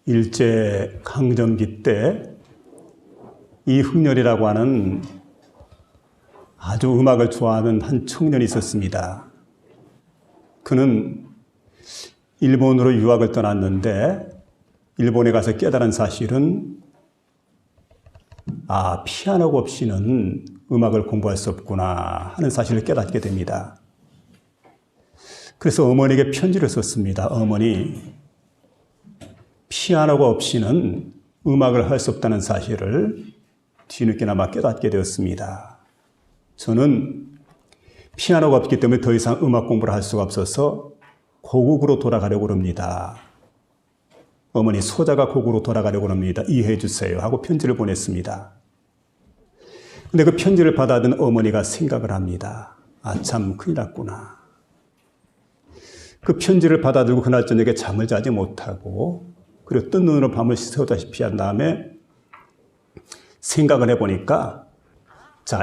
일제 강점기 때 이흥렬이라고 하는 아주 음악을 좋아하는 한 청년이 있었습니다. 그는 일본으로 유학을 떠났는데 일본에 가서 깨달은 사실은 피아노가 없이는 음악을 공부할 수 없구나 하는 사실을 깨닫게 됩니다. 그래서 어머니에게 편지를 썼습니다. 어머니, 피아노가 없이는 음악을 할 수 없다는 사실을 뒤늦게나마 깨닫게 되었습니다. 저는 피아노가 없기 때문에 더 이상 음악 공부를 할 수가 없어서 고국으로 돌아가려고 합니다. 어머니, 소자가 고국으로 돌아가려고 합니다. 이해해 주세요 하고 편지를 보냈습니다. 근데 그 편지를 받아든 어머니가 생각을 합니다. 참 큰일 났구나. 그 편지를 받아들고 그날 저녁에 잠을 자지 못하고 그리고 뜬 눈으로 밤을 새우다시피 한 다음에 생각을 해보니까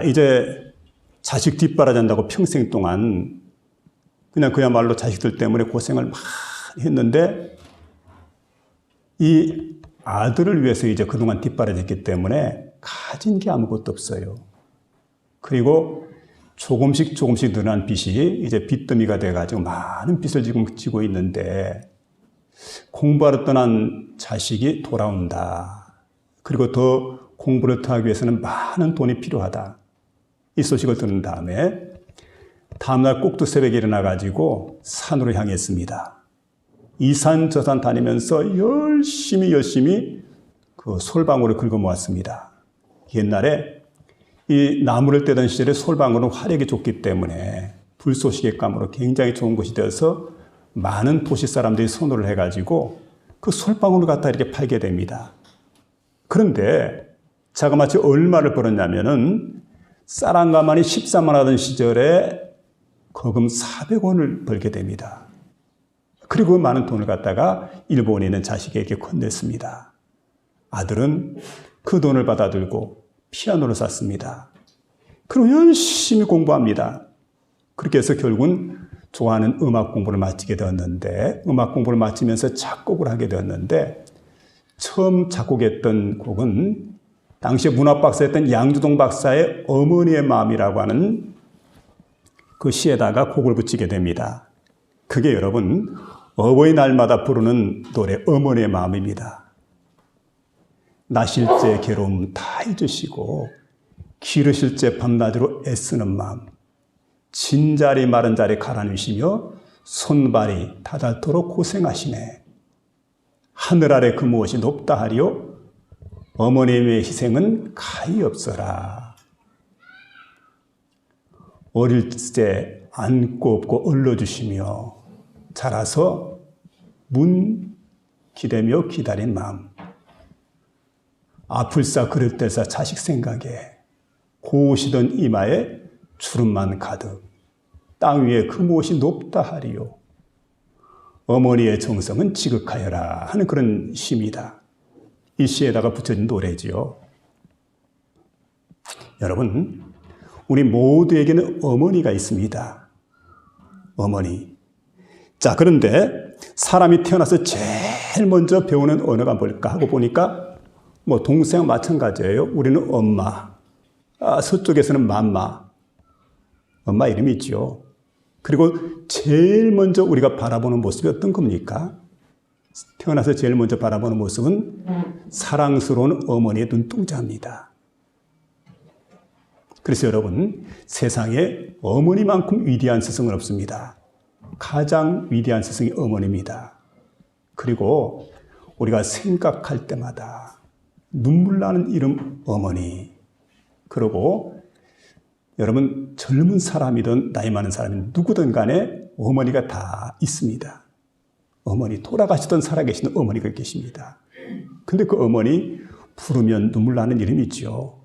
이제 자식 뒷바라진다고 평생 동안 그냥 그야말로 자식들 때문에 고생을 많이 했는데 이 아들을 위해서 이제 그동안 뒷바라졌기 때문에 가진 게 아무것도 없어요. 그리고 조금씩 늘어난 빚이 이제 빚더미가 돼가지고 많은 빚을 지금 지고 있는데 공부하러 떠난 자식이 돌아온다. 그리고 더 공부를 더 하기 위해서는 많은 돈이 필요하다. 이 소식을 들은 다음에 다음날 꼭두 새벽에 일어나가지고 산으로 향했습니다. 이 산 저 산 다니면서 열심히 그 솔방울을 긁어 모았습니다. 옛날에 이 나무를 떼던 시절에 솔방울은 화력이 좋기 때문에 불쏘시개감으로 굉장히 좋은 곳이 되어서 많은 도시 사람들이 선호를 해가지고 그 솔방울을 갖다 이렇게 팔게 됩니다. 그런데 자그마치 얼마를 벌었냐면은 쌀 한 가마니 13만 하던 시절에 거금 400원을 벌게 됩니다. 그리고 그 많은 돈을 갖다가 일본에 있는 자식에게 건넸습니다. 아들은 그 돈을 받아들고 피아노를 샀습니다. 그리고 열심히 공부합니다. 그렇게 해서 결국은 좋아하는 음악 공부를 마치게 되었는데 음악 공부를 마치면서 작곡을 하게 되었는데 처음 작곡했던 곡은 당시에 문학박사였던 양주동 박사의 어머니의 마음이라고 하는 그 시에다가 곡을 붙이게 됩니다. 그게 여러분 어버이날마다 부르는 노래 어머니의 마음입니다. 나실제 괴로움 다 잊으시고 기르실제 밤낮으로 애쓰는 마음 진자리 마른 자리 가라누시며 손발이 다닳도록 고생하시네. 하늘 아래 그 무엇이 높다 하리요 어머님의 희생은 가히 없어라. 어릴 때 안고 업고 얼러주시며 자라서 문 기대며 기다린 마음 아플싸 그럴 때사 자식 생각에 고우시던 이마에 주름만 가득 땅 위에 그 무엇이 높다 하리요 어머니의 정성은 지극하여라 하는 그런 시입니다. 이 시에다가 붙여진 노래지요. 여러분, 우리 모두에게는 어머니가 있습니다. 어머니. 그런데 사람이 태어나서 제일 먼저 배우는 언어가 뭘까 하고 보니까 동생 마찬가지예요. 우리는 엄마. 서쪽에서는 맘마. 엄마 이름이 있죠. 그리고 제일 먼저 우리가 바라보는 모습이 어떤 겁니까? 태어나서 제일 먼저 바라보는 모습은 사랑스러운 어머니의 눈동자입니다. 그래서 여러분, 세상에 어머니만큼 위대한 스승은 없습니다. 가장 위대한 스승이 어머니입니다. 그리고 우리가 생각할 때마다 눈물 나는 이름 어머니. 그리고 여러분 젊은 사람이든 나이 많은 사람이든 누구든 간에 어머니가 다 있습니다. 어머니, 돌아가시던 살아계시는 어머니가 계십니다. 근데 그 어머니 부르면 눈물 나는 이름이 있죠.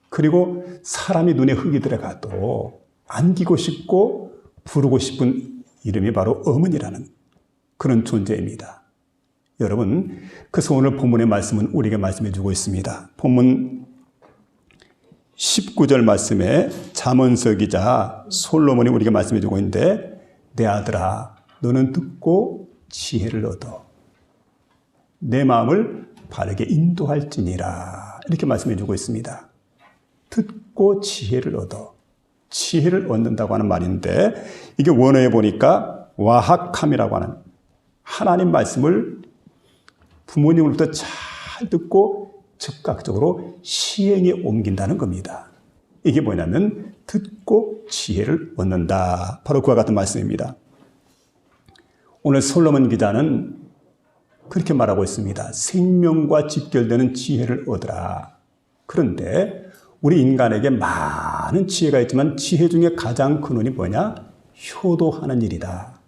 그리고 사람이 눈에 흙이 들어가도 안기고 싶고 부르고 싶은 이름이 바로 어머니라는 그런 존재입니다. 여러분, 그래서 오늘 본문의 말씀은 우리에게 말씀해 주고 있습니다. 본문 19절 말씀에 잠언서 기자 솔로몬이 우리에게 말씀해 주고 있는데 내 아들아 너는 듣고 지혜를 얻어. 내 마음을 바르게 인도할지니라. 이렇게 말씀해 주고 있습니다. 듣고 지혜를 얻어. 지혜를 얻는다고 하는 말인데 이게 원어에 보니까 와학함이라고 하는 하나님 말씀을 부모님으로부터 잘 듣고 즉각적으로 시행에 옮긴다는 겁니다. 이게 뭐냐면 듣고 지혜를 얻는다. 바로 그와 같은 말씀입니다. 오늘 솔로몬 기자는 그렇게 말하고 있습니다. 생명과 직결되는 지혜를 얻으라. 그런데 우리 인간에게 많은 지혜가 있지만 지혜 중에 가장 큰 원이 뭐냐? 효도하는 일이다.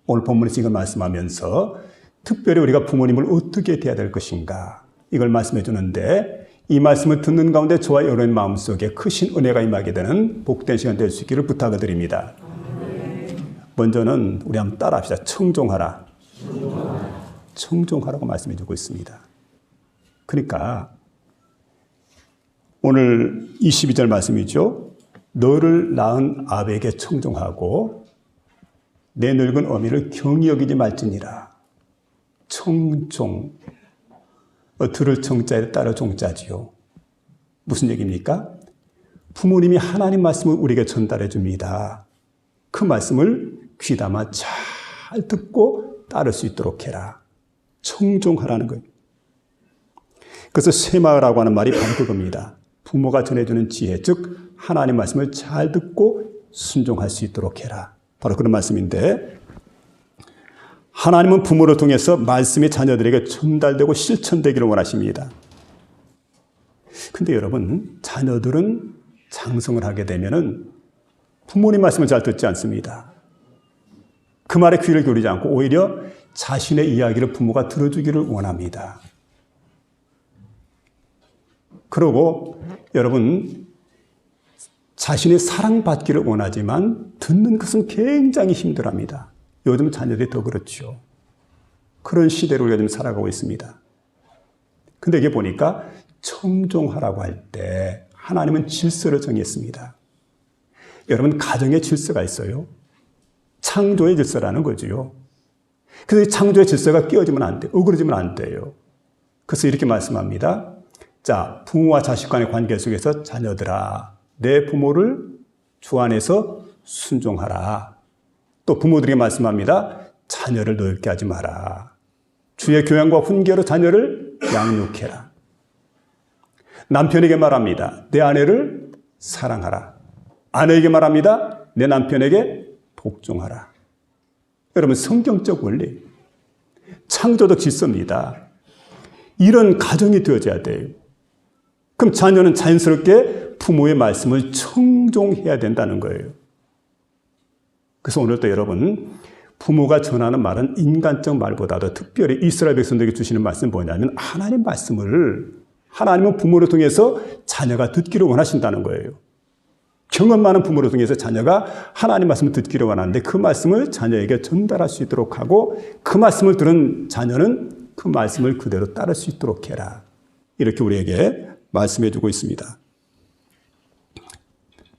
오늘 본문에서 이걸 말씀하면서 특별히 우리가 부모님을 어떻게 대해야 될 것인가 이걸 말씀해 주는데 이 말씀을 듣는 가운데 저와 여러분의 마음속에 크신 은혜가 임하게 되는 복된 시간 될 수 있기를 부탁을 드립니다. 먼저는 우리 한번 따라합시다. 청종하라. 청종하라고 말씀해 주고 있습니다. 그러니까 오늘 22절 말씀이죠. 너를 낳은 아베에게 청종하고 내 늙은 어미를 경히 여기지 말지니라. 청종. 들을 청자에 따라 종자지요. 무슨 얘기입니까? 부모님이 하나님 말씀을 우리에게 전달해 줍니다. 그 말씀을 귀담아 잘 듣고 따를 수 있도록 해라. 청종하라는 거예요. 그래서 세마라고 하는 말이 바로 그겁니다. 부모가 전해주는 지혜, 즉 하나님 말씀을 잘 듣고 순종할 수 있도록 해라. 바로 그런 말씀인데 하나님은 부모를 통해서 말씀이 자녀들에게 전달되고 실천되기를 원하십니다. 근데 여러분, 자녀들은 장성을 하게 되면은 부모님 말씀을 잘 듣지 않습니다. 그 말에 귀를 기울이지 않고 오히려 자신의 이야기를 부모가 들어주기를 원합니다. 그러고 여러분, 자신이 사랑받기를 원하지만 듣는 것은 굉장히 힘들어합니다. 요즘 자녀들이 더 그렇죠. 그런 시대로 우리가 지금 살아가고 있습니다. 근데 이게 보니까 청종하라고 할 때 하나님은 질서를 정했습니다. 여러분, 가정의 질서가 있어요. 창조의 질서라는 거지요. 그래서 이 창조의 질서가 깨어지면 안 돼요. 어그러지면 안 돼요. 그래서 이렇게 말씀합니다. 자, 부모와 자식 간의 관계 속에서 자녀들아, 내 부모를 주 안에서 순종하라. 또 부모들에게 말씀합니다. 자녀를 노엽게 하지 마라. 주의 교양과 훈계로 자녀를 양육해라. 남편에게 말합니다. 내 아내를 사랑하라. 아내에게 말합니다. 내 남편에게 복종하라. 여러분, 성경적 원리, 창조적 질서입니다. 이런 가정이 되어져야 돼요. 그럼 자녀는 자연스럽게 부모의 말씀을 청종해야 된다는 거예요. 그래서 오늘도 여러분, 부모가 전하는 말은 인간적 말보다도 특별히 이스라엘 백성들에게 주시는 말씀은 뭐냐면 하나님 말씀을, 하나님은 부모를 통해서 자녀가 듣기를 원하신다는 거예요. 경험 많은 부모를 통해서 자녀가 하나님 말씀을 듣기를 원하는데 그 말씀을 자녀에게 전달할 수 있도록 하고 그 말씀을 들은 자녀는 그 말씀을 그대로 따를 수 있도록 해라. 이렇게 우리에게 말씀해 주고 있습니다.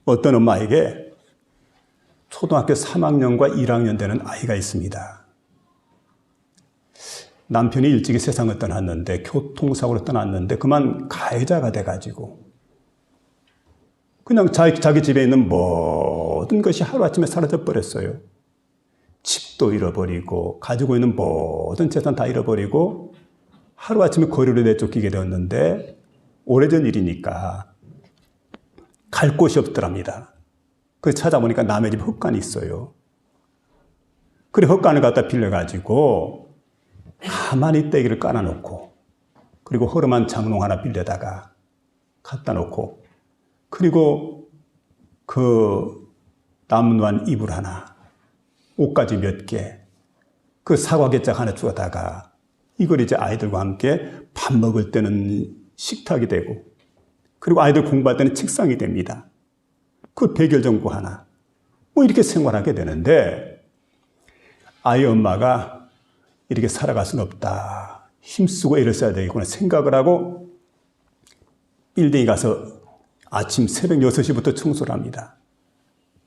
어떤 엄마에게 초등학교 3학년과 1학년 되는 아이가 있습니다. 남편이 일찍이 세상을 떠났는데 교통사고로 떠났는데 그만 가해자가 돼가지고 그냥 자기 집에 있는 모든 것이 하루아침에 사라져버렸어요. 집도 잃어버리고 가지고 있는 모든 재산 다 잃어버리고 하루아침에 거리로 내쫓기게 되었는데 오래전 일이니까 갈 곳이 없더랍니다. 그래서 찾아보니까 남의 집 헛간이 있어요. 그래 헛간을 갖다 빌려가지고 가만히 떼기를 깔아놓고 그리고 허름한 장롱 하나 빌려다가 갖다 놓고 그리고 그 남루한 이불 하나, 옷가지 몇 개, 그 사과개짝 하나 주워다가 이걸 이제 아이들과 함께 밥 먹을 때는 식탁이 되고 그리고 아이들 공부할 때는 책상이 됩니다. 그 백열전구 하나. 뭐 이렇게 생활하게 되는데 아이 엄마가 이렇게 살아갈 수는 없다. 힘쓰고 애를 써야 되겠구나 생각을 하고 빌딩에 가서 아침 새벽 6시부터 청소를 합니다.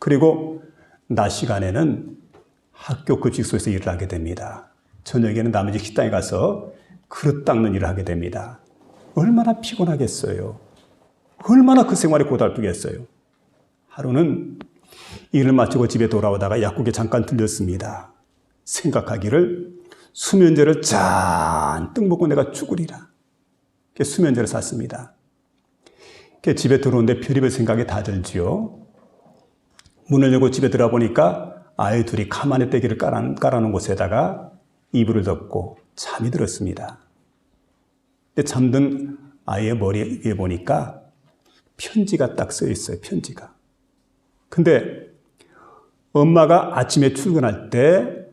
그리고 낮 시간에는 학교 급식소에서 일을 하게 됩니다. 저녁에는 남의 집 식당에 가서 그릇 닦는 일을 하게 됩니다. 얼마나 피곤하겠어요. 얼마나 그 생활이 고달프겠어요. 하루는 일을 마치고 집에 돌아오다가 약국에 잠깐 들렸습니다. 생각하기를 수면제를 잔뜩 먹고 내가 죽으리라. 수면제를 샀습니다. 집에 들어오는데 별의별 생각이 다 들지요. 문을 열고 집에 들어와 보니까 아이 둘이 가마솥 떼기를 깔아놓은 곳에다가 이불을 덮고 잠이 들었습니다. 근데 잠든 아이의 머리 위에 보니까 편지가 딱 써 있어요. 편지가. 근데 엄마가 아침에 출근할 때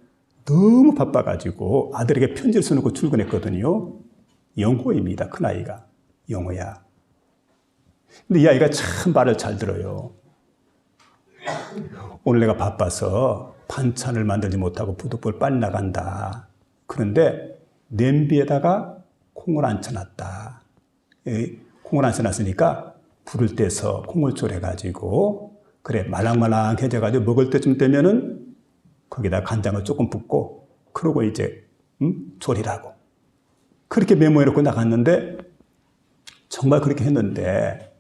너무 바빠가지고 아들에게 편지를 써놓고 출근했거든요. 영호입니다. 큰아이가. 영호야. 근데 이 아이가 참 말을 잘 들어요. 오늘 내가 바빠서 반찬을 만들지 못하고 부득불 빨리 나간다. 그런데 냄비에다가 콩을 앉혀놨다. 콩을 앉혀놨으니까 불을 떼서 콩을 졸여가지고 그래 말랑말랑해져가지고 먹을 때쯤 되면은 거기다 간장을 조금 붓고 그러고 이제 졸이라고. 그렇게 메모해놓고 나갔는데 정말 그렇게 했는데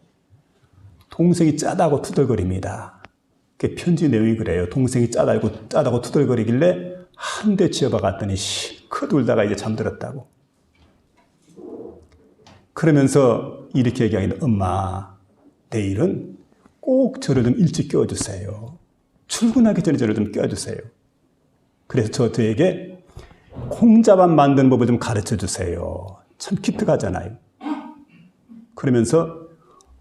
동생이 짜다고 투덜거립니다. 그 편지 내용이 그래요. 동생이 짜다고 투덜거리길래 한 대 지어박았더니 실컷 울다가 이제 잠들었다고. 그러면서 이렇게 얘기하기는 엄마 내일은 꼭 저를 좀 일찍 깨워주세요. 출근하기 전에 저를 좀 깨워주세요. 그래서 저에게 콩자반 만드는 법을 좀 가르쳐 주세요. 참 기특하잖아요. 그러면서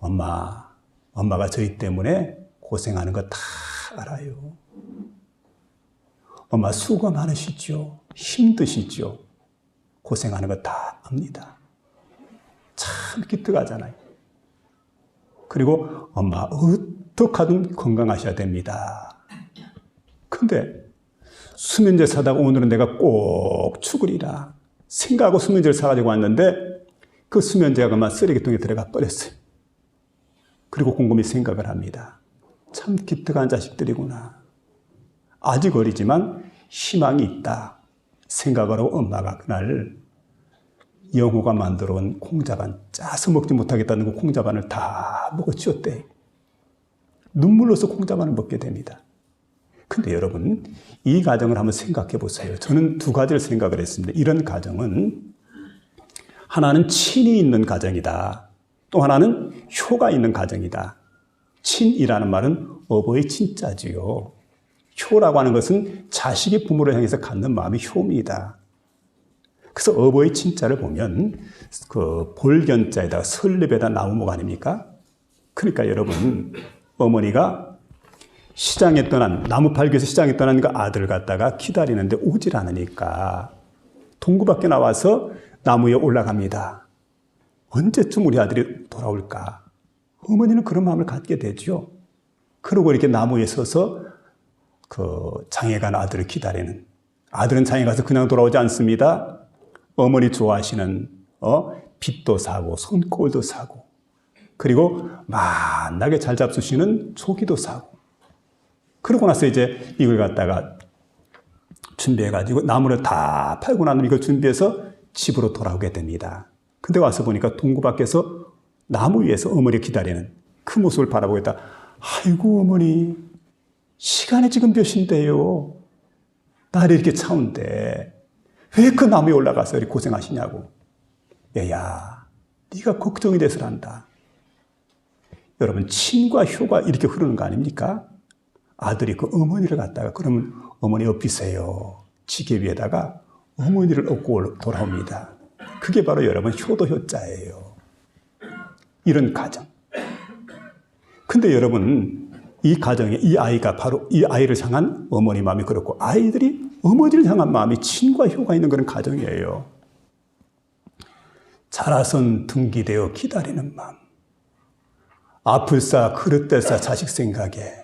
엄마가 저희 때문에 고생하는 거 다 알아요. 엄마 수고 많으시죠? 힘드시죠? 고생하는 거 다 압니다. 참 기특하잖아요. 그리고 엄마 어떡하든 건강하셔야 됩니다. 근데 수면제 사다가 오늘은 내가 꼭 죽으리라 생각하고 수면제를 사가지고 왔는데 그 수면제가 그만 쓰레기통에 들어가 버렸어요. 그리고 곰곰이 생각을 합니다. 참 기특한 자식들이구나. 아직 어리지만 희망이 있다 생각을 하고 엄마가 그날 영호가 만들어 온 콩자반 짜서 먹지 못하겠다는 그 콩자반을 다 먹어치웠대. 눈물로서 콩자반을 먹게 됩니다. 근데 여러분 이 가정을 한번 생각해 보세요. 저는 두 가지를 생각을 했습니다. 이런 가정은 하나는 친이 있는 가정이다. 또 하나는 효가 있는 가정이다. 친이라는 말은 어버이 친자지요. 효라고 하는 것은 자식이 부모를 향해서 갖는 마음이 효입니다. 그래서 어버이 친자를 보면 그 볼견자에다가 설립에다 나무목 아닙니까? 그러니까 여러분 어머니가 시장에 떠난 나무 팔기 위해서 시장에 떠난 그 아들 갖다가 기다리는데 오질 않으니까 동구 밖에 나와서 나무 위에 올라갑니다. 언제쯤 우리 아들이 돌아올까? 어머니는 그런 마음을 갖게 되죠. 그러고 이렇게 나무 위에 서서 그 장에 간 아들을 기다리는. 아들은 장에 가서 그냥 돌아오지 않습니다. 어머니 좋아하시는 빗도 사고 손꼽을도 사고 그리고 만나게 잘 잡수시는 조기도 사고 그러고 나서 이제 이걸 갖다가 준비해가지고 나무를 다 팔고 나면 이걸 준비해서 집으로 돌아오게 됩니다. 근데 와서 보니까 동구 밖에서 나무 위에서 어머니를 기다리는 그 모습을 바라보고 있다. 아이고 어머니 시간이 지금 몇 시인데요. 날이 이렇게 차운데 왜 그 나무에 올라가서 이렇게 고생하시냐고. 얘야 네가 걱정이 돼서란다. 여러분 친과 효가 이렇게 흐르는 거 아닙니까? 아들이 그 어머니를 갖다가 그러면 어머니 업히세요. 지게 위에다가 어머니를 업고 돌아옵니다. 그게 바로 여러분 효도 효자예요. 이런 가정. 근데 여러분 이 가정에 이 아이가 바로 이 아이를 향한 어머니 마음이 그렇고 아이들이 어머니를 향한 마음이 친과 효가 있는 그런 가정이에요. 자라선 등기되어 기다리는 마음. 앞을 쌓아 그릇 대싸 자식 생각에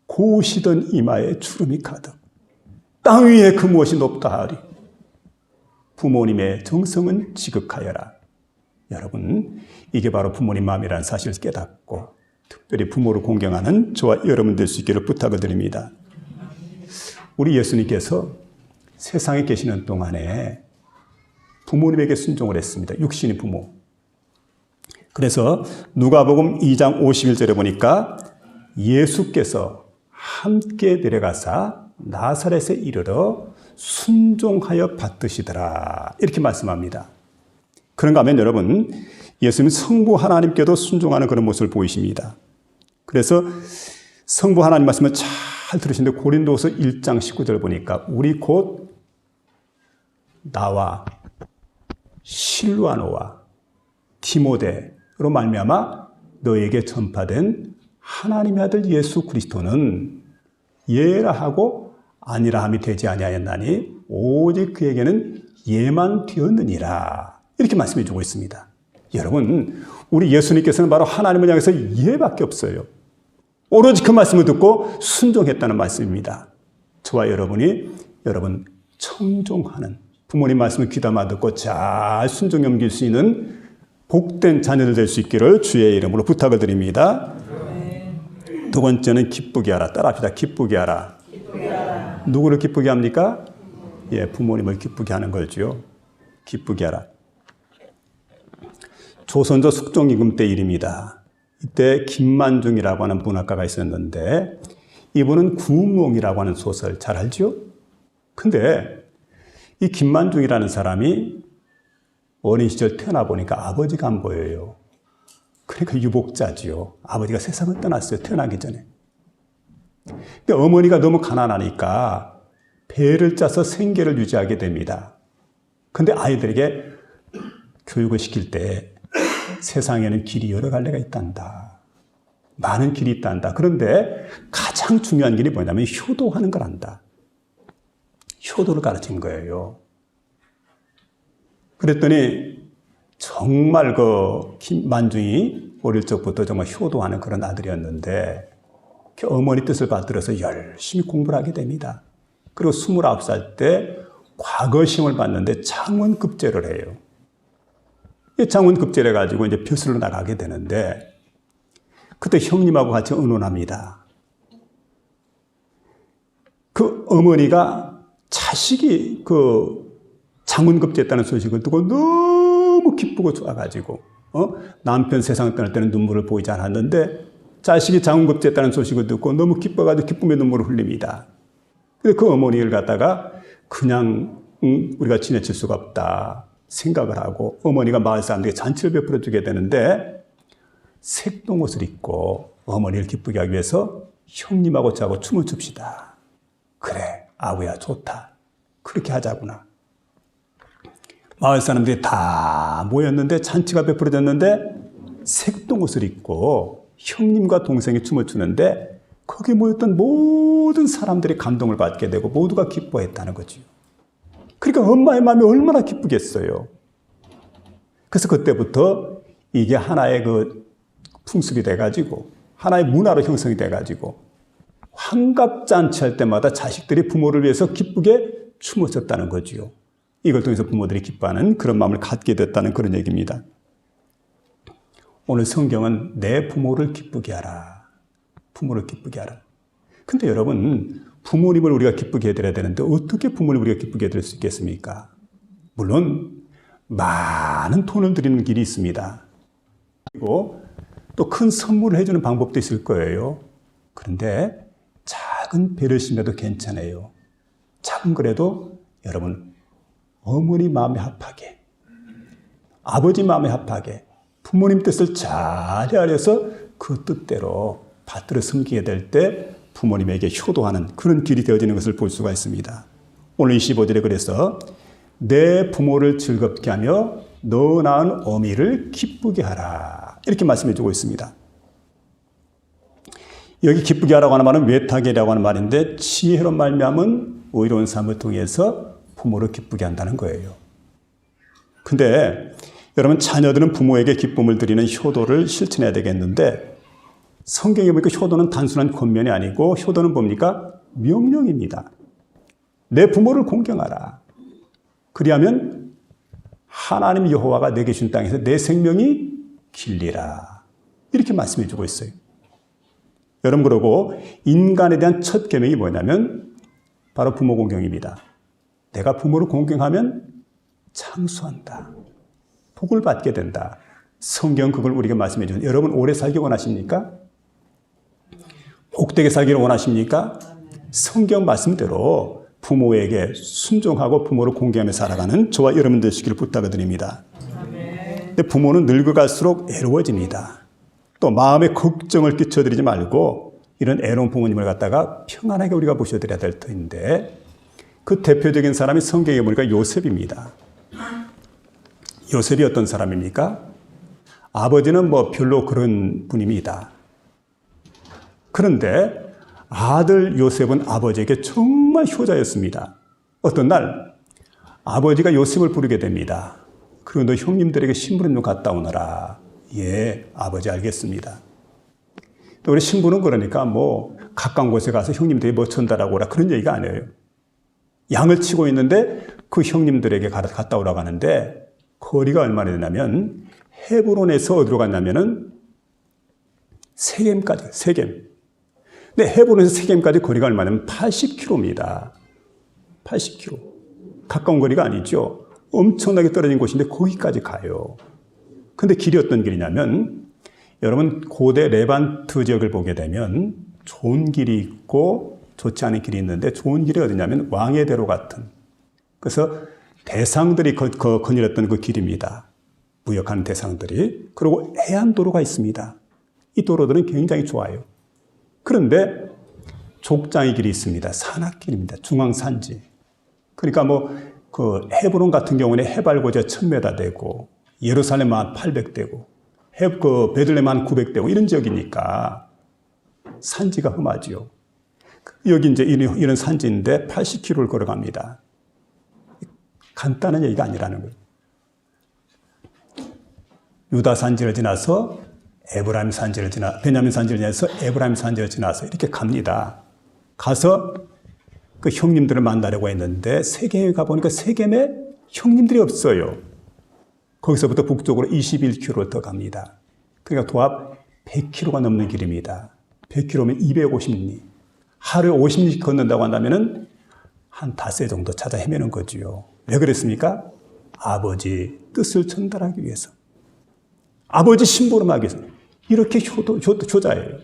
고우시던 이마에 주름이 가득. 땅 위에 그 무엇이 높다 하리. 부모님의 정성은 지극하여라. 여러분 이게 바로 부모님 마음이라는 사실을 깨닫고 특별히 부모를 공경하는 저와 여러분 될 수 있기를 부탁을 드립니다. 우리 예수님께서 세상에 계시는 동안에 부모님에게 순종을 했습니다. 육신의 부모. 그래서 누가복음 2장 51절에 보니까 예수께서 함께 내려가사 나사렛에 이르러 순종하여 받드시더라. 이렇게 말씀합니다. 그런가 하면 여러분, 예수님은 성부 하나님께도 순종하는 그런 모습을 보이십니다. 그래서 성부 하나님 말씀을 잘 들으시는데 고린도서 1장 19절 보니까 우리 곧 나와 실루아노와 디모데로 말미암아 너에게 전파된 하나님의 아들 예수 그리스도는 예라 하고 아니라 함이 되지 아니하였나니 오직 그에게는 예만 되었느니라. 이렇게 말씀해 주고 있습니다. 여러분, 우리 예수님께서는 바로 하나님을 향해서 예밖에 없어요. 오로지 그 말씀을 듣고 순종했다는 말씀입니다. 저와 여러분이 여러분 청종하는 부모님 말씀을 귀담아 듣고 잘 순종 넘길 수 있는 복된 자녀들 될 수 있기를 주의 이름으로 부탁을 드립니다. 두 번째는 기쁘게 하라. 따라합시다. 기쁘게 하라. 누구를 기쁘게 합니까? 예, 부모님을 기쁘게 하는 거죠. 기쁘게 하라. 조선조 숙종임금 때 일입니다. 이때 김만중이라고 하는 문학가가 있었는데 이분은 구몽이라고 하는 소설 잘 알죠? 근데 이 김만중이라는 사람이 어린 시절 태어나 보니까 아버지가 안 보여요. 그러니까 유복자지요. 아버지가 세상을 떠났어요. 태어나기 전에. 그러니까 어머니가 너무 가난하니까 배를 짜서 생계를 유지하게 됩니다. 근데 아이들에게 교육을 시킬 때 세상에는 길이 여러 갈래가 있단다. 많은 길이 있단다. 그런데 가장 중요한 길이 뭐냐면 효도하는 거란다. 효도를 가르친 거예요. 그랬더니 정말 그 김만중이 어릴 적부터 정말 효도하는 그런 아들이었는데 어머니 뜻을 받들어서 열심히 공부를 하게 됩니다. 그리고 29살 때 과거시험을 봤는데 장원급제를 해요. 장원급제를 해가지고 이제 벼슬로 나가게 되는데 그때 형님하고 같이 의논합니다. 그 어머니가 자식이 그 장원급제했다는 소식을 듣고 너무 기쁘고 좋아가지고 남편 세상을 떠날 때는 눈물을 보이지 않았는데 자식이 장원급제했다는 소식을 듣고 너무 기뻐가지고 기쁨의 눈물을 흘립니다. 근데 그 어머니를 갖다가 그냥 우리가 지내칠 수가 없다 생각을 하고 어머니가 마을 사람들에게 잔치를 베풀어 주게 되는데 색동옷을 입고 어머니를 기쁘게 하기 위해서 형님하고 저하고 춤을 춥시다. 그래, 아우야 좋다. 그렇게 하자구나. 마을 사람들이 다 모였는데 잔치가 베풀어졌는데 색동옷을 입고 형님과 동생이 춤을 추는데 거기에 모였던 모든 사람들이 감동을 받게 되고 모두가 기뻐했다는 거죠. 그러니까 엄마의 마음이 얼마나 기쁘겠어요. 그래서 그때부터 이게 하나의 그 풍습이 돼가지고 하나의 문화로 형성이 돼가지고 환갑잔치 할 때마다 자식들이 부모를 위해서 기쁘게 춤을 췄다는 거지요. 이걸 통해서 부모들이 기뻐하는 그런 마음을 갖게 됐다는 그런 얘기입니다. 오늘 성경은 내 부모를 기쁘게 하라. 부모를 기쁘게 하라. 근데 여러분, 부모님을 우리가 기쁘게 해드려야 되는데 어떻게 부모님을 우리가 기쁘게 해드릴 수 있겠습니까? 물론 많은 돈을 드리는 길이 있습니다. 그리고 또 큰 선물을 해주는 방법도 있을 거예요. 그런데 작은 배려심에도 괜찮아요. 작은 거라도 여러분 어머니 마음에 합하게, 아버지 마음에 합하게 부모님 뜻을 잘 헤아려서 그 뜻대로 받들어 섬기게 될 때 부모님에게 효도하는 그런 길이 되어지는 것을 볼 수가 있습니다. 오늘 25절에 그래서 내 부모를 즐겁게 하며 너 낳은 어미를 기쁘게 하라. 이렇게 말씀해 주고 있습니다. 여기 기쁘게 하라고 하는 말은 외탁이라고 하는 말인데 지혜로 말미암은 의로운 삶을 통해서 부모를 기쁘게 한다는 거예요. 근데 여러분 자녀들은 부모에게 기쁨을 드리는 효도를 실천해야 되겠는데 성경에 보니까 효도는 단순한 권면이 아니고 효도는 뭡니까? 명령입니다. 내 부모를 공경하라. 그리하면 하나님 여호와가 내게 준 땅에서 내 생명이 길리라. 이렇게 말씀해 주고 있어요. 여러분 그러고 인간에 대한 첫 계명이 뭐냐면 바로 부모 공경입니다. 내가 부모를 공경하면 장수한다. 복을 받게 된다. 성경 그걸 우리가 말씀해 주는. 여러분 오래 살기 원하십니까? 복되게 살기를 원하십니까? 성경 말씀대로 부모에게 순종하고 부모를 공경하며 살아가는 저와 여러분 되시기를 부탁드립니다. 근데 부모는 늙어갈수록 애로워집니다. 또 마음에 걱정을 끼쳐드리지 말고 이런 애로운 부모님을 갖다가 평안하게 우리가 모셔드려야 될 터인데 그 대표적인 사람이 성경에 보니까 요셉입니다. 요셉이 어떤 사람입니까? 아버지는 뭐 별로 그런 분입니다. 그런데 아들 요셉은 아버지에게 정말 효자였습니다. 어떤 날 아버지가 요셉을 부르게 됩니다. 그리고 너 형님들에게 신부름 좀 갔다 오너라. 예, 아버지 알겠습니다. 또 우리 신부는 그러니까 뭐 가까운 곳에 가서 형님들이 뭐 전달하고 오라 그런 얘기가 아니에요. 양을 치고 있는데 그 형님들에게 갔다 오라고 하는데 거리가 얼마나 되냐면 헤브론에서 어디로 갔냐면은 세겜까지, 세겜. 근데 헤브론에서 세겜까지 거리가 얼마냐면 80km입니다. 80km. 가까운 거리가 아니죠. 엄청나게 떨어진 곳인데 거기까지 가요. 근데 길이 어떤 길이냐면 여러분 고대 레반트 지역을 보게 되면 좋은 길이 있고 좋지 않은 길이 있는데 좋은 길이 어디냐면 왕의 대로 같은. 그래서 대상들이 거닐었던 그 길입니다. 무역하는 대상들이. 그리고 해안도로가 있습니다. 이 도로들은 굉장히 좋아요. 그런데 족장의 길이 있습니다. 산악길입니다. 중앙산지. 그러니까 그 헤브론 같은 경우는 해발고지가 1000m 되고 예루살렘 한 800되고 베들레헴 한 900되고 이런 지역이니까 산지가 험하지요. 여기 이제 이런 산지인데 80km를 걸어갑니다. 간단한 얘기가 아니라는 거예요. 유다 산지를 지나서 에브라임 산지를 베냐민 산지를 지나서 에브라임 산지를 지나서 이렇게 갑니다. 가서 그 형님들을 만나려고 했는데 세겜에 가보니까 세겜에 형님들이 없어요. 거기서부터 북쪽으로 21km 더 갑니다. 그러니까 도합 100km가 넘는 길입니다. 100km면 250리. 하루에 50리 걷는다고 한다면은 한 닷새 정도 찾아 헤매는 거지요. 왜 그랬습니까? 아버지 뜻을 전달하기 위해서. 아버지 심부름하기 위해서. 이렇게 효자예요.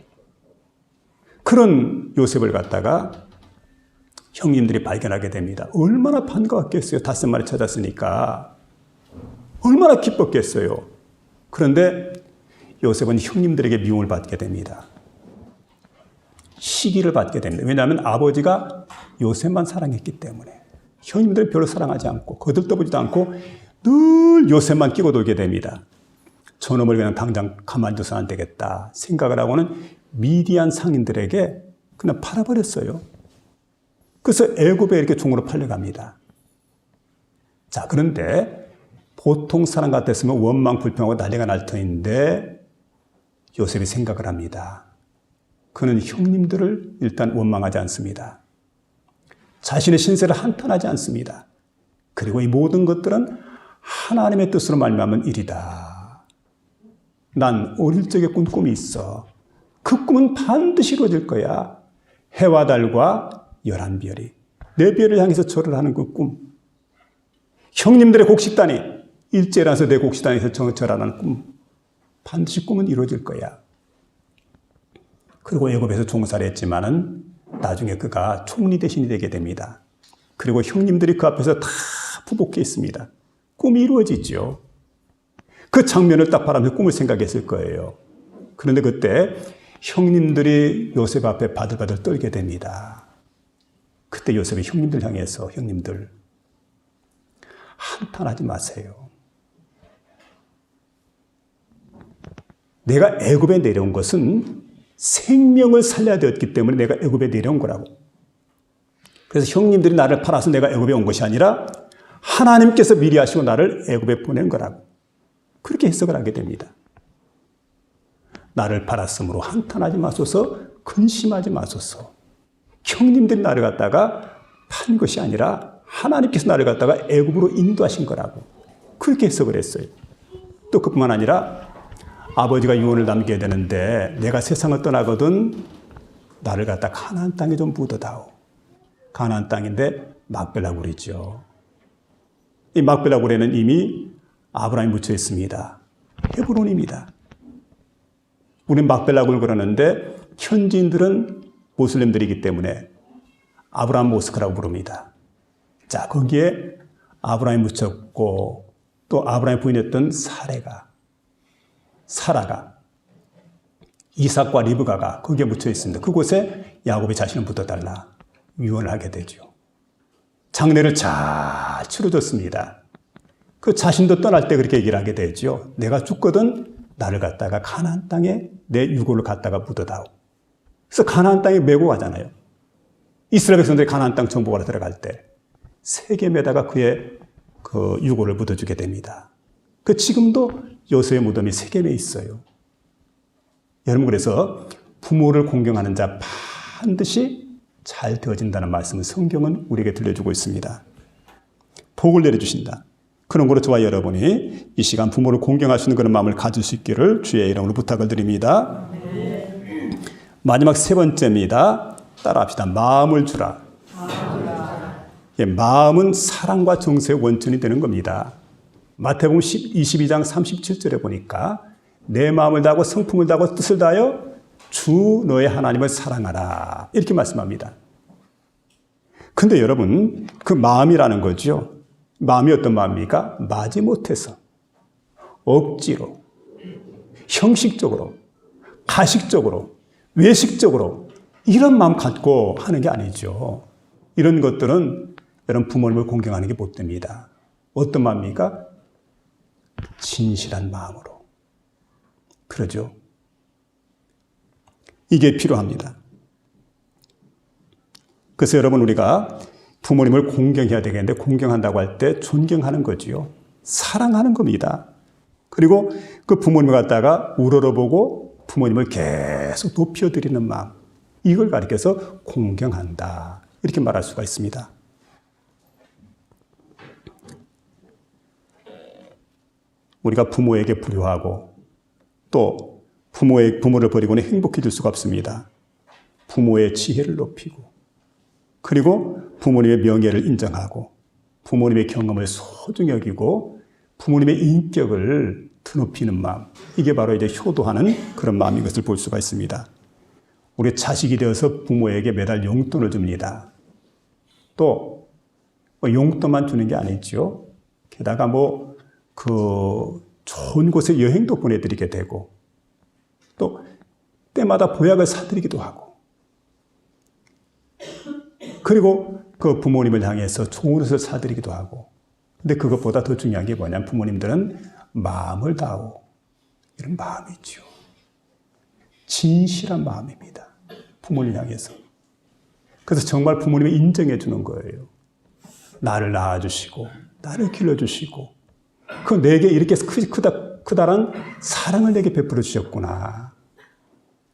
그런 요셉을 갖다가 형님들이 발견하게 됩니다. 얼마나 반가웠겠어요. 닷새 만에 찾았으니까. 얼마나 기뻤겠어요. 그런데 요셉은 형님들에게 미움을 받게 됩니다. 시기를 받게 됩니다. 왜냐하면 아버지가 요셉만 사랑했기 때문에. 형님들을 별로 사랑하지 않고 거들떠보지도 않고 늘 요셉만 끼고 돌게 됩니다. 저놈을 그냥 당장 가만둬서 안 되겠다 생각을 하고는 미디안 상인들에게 그냥 팔아버렸어요. 그래서 애굽에 이렇게 종으로 팔려갑니다. 자, 그런데 보통 사람 같았으면 원망 불평하고 난리가 날 터인데 요셉이 생각을 합니다. 그는 형님들을 일단 원망하지 않습니다. 자신의 신세를 한탄하지 않습니다. 그리고 이 모든 것들은 하나님의 뜻으로 말미암은 일이다. 난 어릴 적에 꾼 꿈이 있어. 그 꿈은 반드시 이루어질 거야. 해와 달과 11별이 내 별을 향해서 절을 하는 그 꿈. 형님들의 곡식단이 일제라서 내 곡식단에서 절하는 꿈. 반드시 꿈은 이루어질 거야. 그리고 애굽에서 종살이 했지만은 나중에 그가 총리 대신이 되게 됩니다. 그리고 형님들이 그 앞에서 다 부복해 있습니다. 꿈이 이루어지죠. 그 장면을 딱 바라면서 꿈을 생각했을 거예요. 그런데 그때 형님들이 요셉 앞에 바들바들 떨게 됩니다. 그때 요셉이 형님들 향해서 형님들 한탄하지 마세요. 내가 애굽에 내려온 것은 생명을 살려야 되었기 때문에 내가 애굽에 내려온 거라고. 그래서 형님들이 나를 팔아서 내가 애굽에 온 것이 아니라 하나님께서 미리 하시고 나를 애굽에 보낸 거라고. 그렇게 해석을 하게 됩니다. 나를 팔았으므로 한탄하지 마소서, 근심하지 마소서. 형님들이 나를 갖다가 판 것이 아니라 하나님께서 나를 갖다가 애굽으로 인도하신 거라고. 그렇게 해석을 했어요. 또 그뿐만 아니라 아버지가 유언을 남겨야 되는데 내가 세상을 떠나거든 나를 갖다 가나안 땅에 좀 묻어다오. 가나안 땅인데 막벨라 굴이죠. 이 막벨라 고래는 이미 아브라함이 묻혀 있습니다. 헤브론입니다. 우리는 막벨라 고를 그러는데 현지인들은 모슬림들이기 때문에 아브라함 모스크라고 부릅니다. 자, 거기에 아브라함이 묻혔고 또 아브라함의 부인이었던 사라가 이삭과 리브가가 거기에 묻혀 있습니다. 그곳에 야곱이 자신을 묻어달라 유언을 하게 되죠. 장례를 잘 치러줬습니다. 그 자신도 떠날 때 그렇게 얘기를 하게 되죠. 내가 죽거든 나를 갖다가 가나안 땅에 내 유골을 갖다가 묻어다오. 그래서 가나안 땅에 메고 가잖아요. 이스라엘 백성들이 가나안 땅 정복하러 들어갈 때 세겜에다가 그의 그 유골을 묻어주게 됩니다. 그 지금도 요셉의 무덤이 세겜에 있어요. 여러분, 그래서 부모를 공경하는 자 반드시 잘 되어진다는 말씀을 성경은 우리에게 들려주고 있습니다. 복을 내려주신다. 그런 거로 저와 여러분이 이 시간 부모를 공경할 수 있는 그런 마음을 가질 수 있기를 주의 이름으로 부탁을 드립니다. 마지막 세 번째입니다. 따라합시다. 마음을 주라. 예, 마음은 사랑과 정서의 원천이 되는 겁니다. 마태복음 22장 37절에 보니까 내 마음을 다하고 성품을 다하고 뜻을 다하여 주 너의 하나님을 사랑하라. 이렇게 말씀합니다. 근데 여러분, 그 마음이라는 거죠. 마음이 어떤 마음입니까? 마지못해서, 억지로, 형식적으로, 가식적으로, 외식적으로 이런 마음 갖고 하는 게 아니죠. 이런 것들은 여러분 부모님을 공경하는 게 못 됩니다. 어떤 마음입니까? 진실한 마음으로. 그러죠. 이게 필요합니다. 그래서 여러분 우리가 부모님을 공경해야 되겠는데 공경한다고 할 때 존경하는 거지요. 사랑하는 겁니다. 그리고 그 부모님을 갖다가 우러러보고 부모님을 계속 높여드리는 마음. 이걸 가리켜서 공경한다. 이렇게 말할 수가 있습니다. 우리가 부모에게 불효하고 또 부모를 버리고는 행복해질 수가 없습니다. 부모의 지혜를 높이고 그리고 부모님의 명예를 인정하고 부모님의 경험을 소중히 여기고 부모님의 인격을 드높이는 마음. 이게 바로 이제 효도하는 그런 마음인 것을 볼 수가 있습니다. 우리 자식이 되어서 부모에게 매달 용돈을 줍니다. 또 용돈만 주는 게 아니죠. 게다가 좋은 곳에 여행도 보내드리게 되고 또 때마다 보약을 사드리기도 하고 그리고 그 부모님을 향해서 좋은 옷을 사드리기도 하고 근데 그것보다 더 중요한 게 뭐냐면 부모님들은 마음을 다하고 이런 마음이죠. 진실한 마음입니다. 부모님 향해서. 그래서 정말 부모님을 인정해 주는 거예요. 나를 낳아주시고 나를 길러주시고 그 내게 이렇게 크다란 사랑을 내게 베풀어 주셨구나.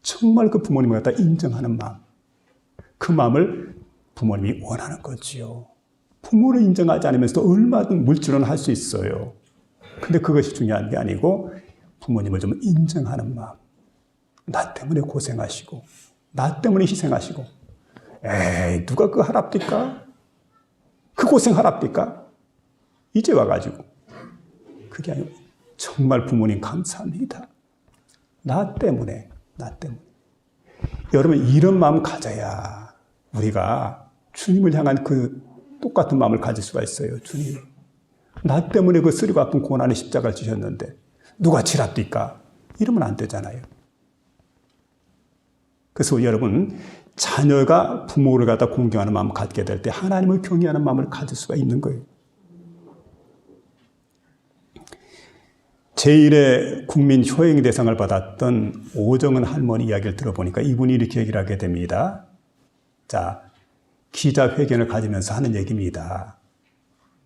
정말 그 부모님을 갖다 인정하는 마음. 그 마음을 부모님이 원하는 거지요. 부모를 인정하지 않으면서도 얼마든 물질은 할 수 있어요. 근데 그것이 중요한 게 아니고 부모님을 좀 인정하는 마음. 나 때문에 고생하시고 나 때문에 희생하시고 에이 누가 그 하랍디까? 그 고생 하랍디까? 이제 와가지고 그게 아니고 정말 부모님 감사합니다. 나 때문에. 여러분 이런 마음 가져야 우리가 주님을 향한 그 똑같은 마음을 가질 수가 있어요. 주님. 나 때문에 그 쓰리고 아픈 고난의 십자가를 지셨는데 누가 지랍디까? 이러면 안 되잖아요. 그래서 여러분 자녀가 부모를 갖다 공경하는 마음을 갖게 될 때 하나님을 경외하는 마음을 가질 수가 있는 거예요. 제1의 국민 효행 대상을 받았던 오정은 할머니 이야기를 들어보니까 이분이 이렇게 얘기를 하게 됩니다. 자, 기자회견을 가지면서 하는 얘기입니다.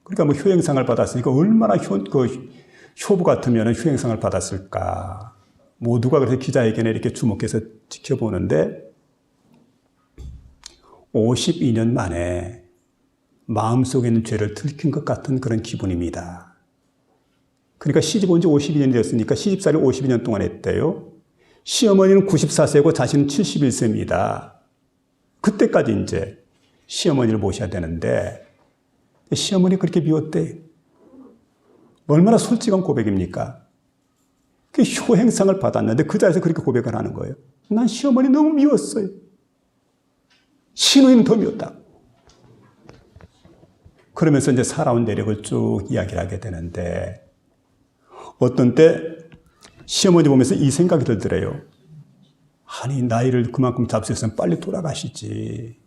그러니까 효행상을 받았으니까 얼마나 효부 같으면 효행상을 받았을까. 모두가 그래서 기자회견에 이렇게 주목해서 지켜보는데 52년 만에 마음속에 있는 죄를 들킨 것 같은 그런 기분입니다. 그러니까 시집 온 지 52년이 됐으니까 시집살이를 52년 동안 했대요. 시어머니는 94세고 자신은 71세입니다. 그때까지 이제 시어머니를 모셔야 되는데 시어머니 그렇게 미웠대. 얼마나 솔직한 고백입니까? 그 효행상을 받았는데 그 자리에서 그렇게 고백을 하는 거예요. 난 시어머니 너무 미웠어요. 시누이는 더 미웠다. 그러면서 이제 살아온 내력을 쭉 이야기를 하게 되는데 어떤 때 시어머니 보면서 이 생각이 들더래요. 아니 나이를 그만큼 잡수셨으면 빨리 돌아가시지.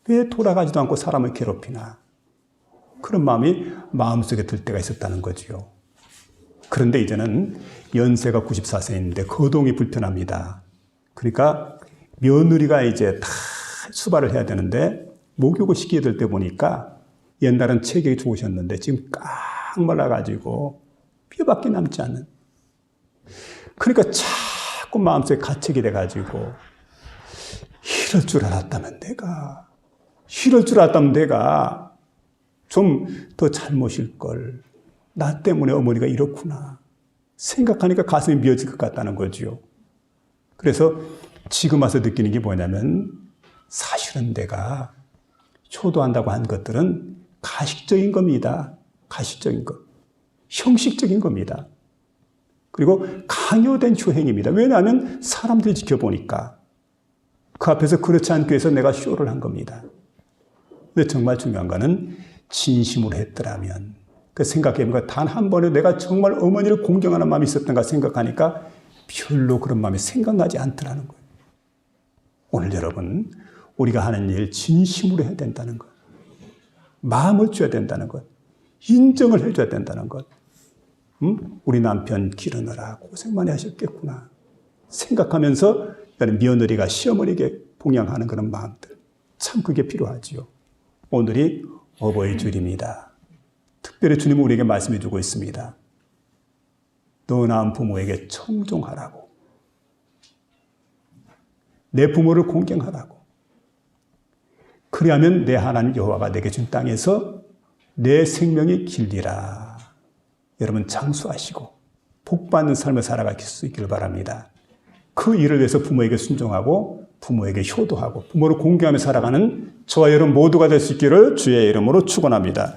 왜 돌아가지도 않고 사람을 괴롭히나. 그런 마음이 마음속에 들 때가 있었다는 거지요. 그런데 이제는 연세가 94세인데 거동이 불편합니다. 그러니까 며느리가 이제 다 수발을 해야 되는데 목욕을 시키게 될 때 보니까 옛날엔 체격이 좋으셨는데 지금 꽉 말라가지고 뼈밖에 남지 않는. 그러니까 자꾸 마음속에 가책이 돼가지고 이럴 줄 알았다면 내가 좀 더 잘못일 걸. 나 때문에 어머니가 이렇구나. 생각하니까 가슴이 미어질 것 같다는 거지요. 그래서 지금 와서 느끼는 게 뭐냐면 사실은 내가 효도한다고 한 것들은 가식적인 겁니다. 가식적인 것. 형식적인 겁니다. 그리고 강요된 효행입니다. 왜냐하면 사람들이 지켜보니까 그 앞에서 그렇지 않기 위해서 내가 쇼를 한 겁니다. 근데 정말 중요한 거는 진심으로 했더라면 그 생각해보니까 단 한 번에 내가 정말 어머니를 공경하는 마음이 있었던가 생각하니까 별로 그런 마음이 생각나지 않더라는 거예요. 오늘 여러분 우리가 하는 일 진심으로 해야 된다는 것. 마음을 줘야 된다는 것. 인정을 해줘야 된다는 것. 우리 남편 기르느라 고생 많이 하셨겠구나 생각하면서 며느리가 시어머니에게 봉양하는 그런 마음들. 참 그게 필요하지요. 오늘이 어버이 주일입니다. 특별히 주님은 우리에게 말씀해 주고 있습니다. 너 낳은 부모에게 청종하라고. 내 부모를 공경하라고. 그리하면 내 하나님 여호와가 내게 준 땅에서 내 생명이 길리라. 여러분 장수하시고 복받는 삶을 살아갈 수 있기를 바랍니다. 그 일을 위해서 부모에게 순종하고 부모에게 효도하고 부모를 공경하며 살아가는 저와 여러분 모두가 될 수 있기를 주의 이름으로 축원합니다.